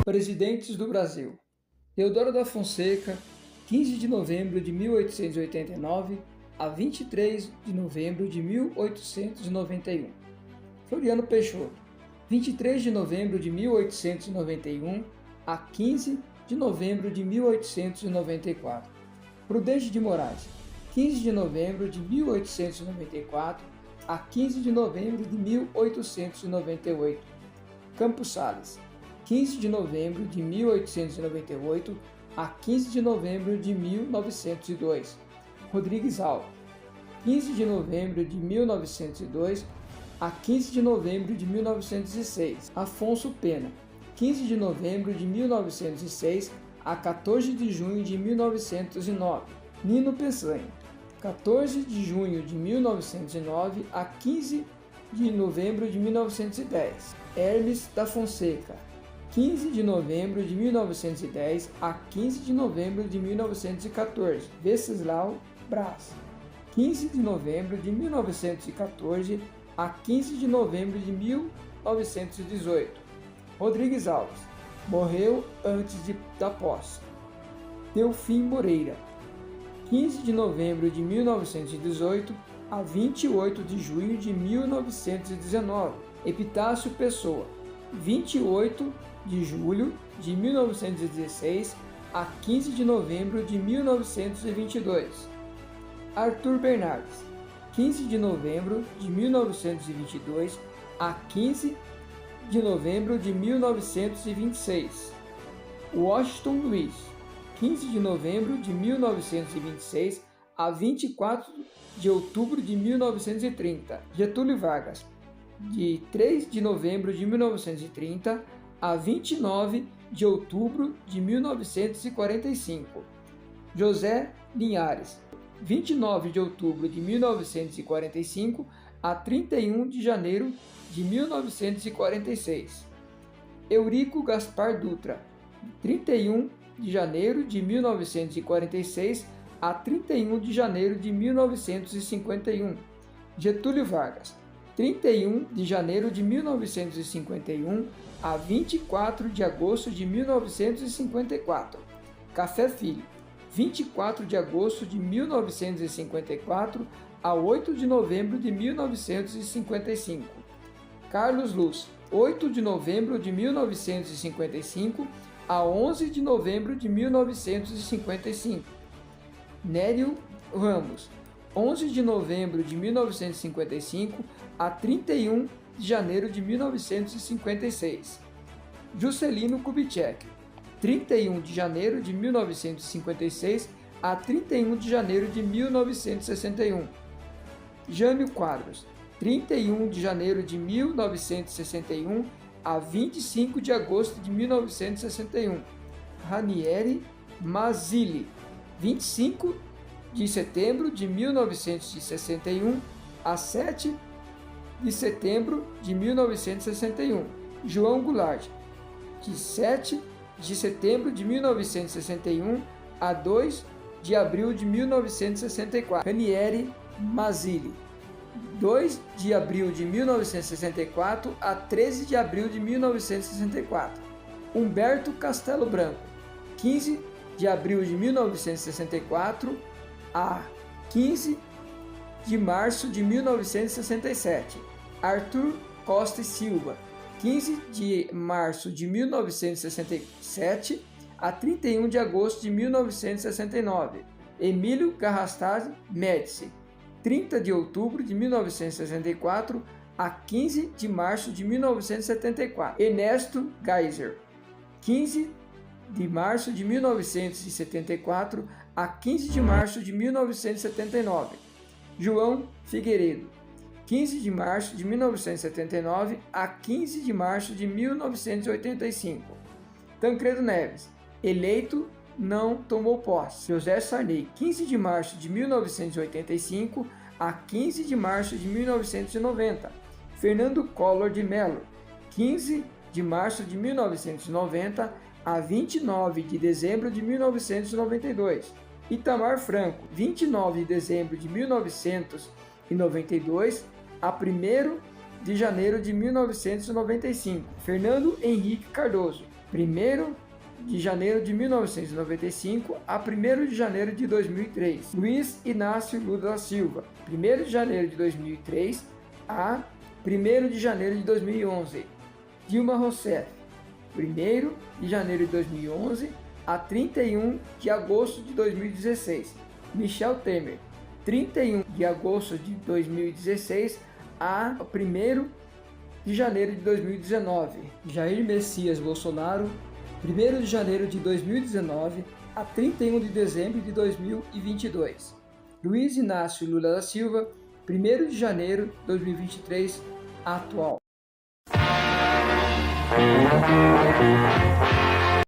Presidentes do Brasil: Deodoro da Fonseca, 15 de novembro de 1889 a 23 de novembro de 1891. Floriano Peixoto, 23 de novembro de 1891 a 15 de novembro de 1894. Prudente de Moraes, 15 de novembro de 1894 a 15 de novembro de 1898. Campos Sales, 15 de novembro de 1898 a 15 de novembro de 1902. Rodrigues Alves, 15 de novembro de 1902 a 15 de novembro de 1906. Afonso Pena, 15 de novembro de 1906 a 14 de junho de 1909. Nino Peçanha, 14 de junho de 1909 a 15 de novembro de 1910. Hermes da Fonseca, 15 de novembro de 1910 a 15 de novembro de 1914. Venceslau Braz, 15 de novembro de 1914 a 15 de novembro de 1918. Rodrigues Alves, morreu antes da posse. Delfim Moreira, 15 de novembro de 1918 a 28 de junho de 1919. Epitácio Pessoa, 28 de julho de 1916 a 15 de novembro de 1922. Arthur Bernardes, 15 de novembro de 1922 a 15 de novembro de 1926. Washington Luiz, 15 de novembro de 1926 a 24 de outubro de 1930. Getúlio Vargas, de 3 de novembro de 1930 a 29 de outubro de 1945. José Linhares, 29 de outubro de 1945 a 31 de janeiro de 1946. Eurico Gaspar Dutra, 31 de janeiro de 1946 a 31 de janeiro de 1951. Getúlio Vargas, 31 de janeiro de 1951 a 24 de agosto de 1954. Café Filho, 24 de agosto de 1954 a 8 de novembro de 1955. Carlos Luz, 8 de novembro de 1955 a 11 de novembro de 1955. Nério Ramos, 11 de novembro de 1955 a 31 de janeiro de 1956. Juscelino Kubitschek, 31 de janeiro de 1956 a 31 de janeiro de 1961. Jânio Quadros, 31 de janeiro de 1961 a 25 de agosto de 1961. Ranieri Mazzilli, 25 de setembro de 1961 a 7 de setembro de 1961. João Goulart, de 7 de setembro de 1961 a 2 de abril de 1964. Ranieri Mazzilli, 2 de abril de 1964 a 13 de abril de 1964. Humberto Castelo Branco, 15 de abril de 1964 a 15 de março de 1967. Arthur Costa e Silva, 15 de março de 1967 a 31 de agosto de 1969. Emílio Garrastazu Médici, 30 de outubro de 1964 a 15 de março de 1974. Ernesto Geisel, 15 de março de 1974 a 15 de março de 1979. João Figueiredo, 15 de março de 1979 a 15 de março de 1985. Tancredo Neves, eleito, não tomou posse. José Sarney, 15 de março de 1985 a 15 de março de 1990. Fernando Collor de Mello, 15 de março de 1990 a 29 de dezembro de 1992. Itamar Franco, 29 de dezembro de 1992 a 1º de janeiro de 1995. Fernando Henrique Cardoso, 1º de janeiro de 1995 a 1º de janeiro de 2003. Luiz Inácio Lula da Silva, 1º de janeiro de 2003 a 1º de janeiro de 2011. Dilma Rousseff, 1º de janeiro de 2011 a 31 de agosto de 2016. Michel Temer, 31 de agosto de 2016 a 1º de janeiro de 2019. Jair Messias Bolsonaro, 1º de janeiro de 2019 a 31 de dezembro de 2022. Luiz Inácio Lula da Silva, 1º de janeiro de 2023, atual.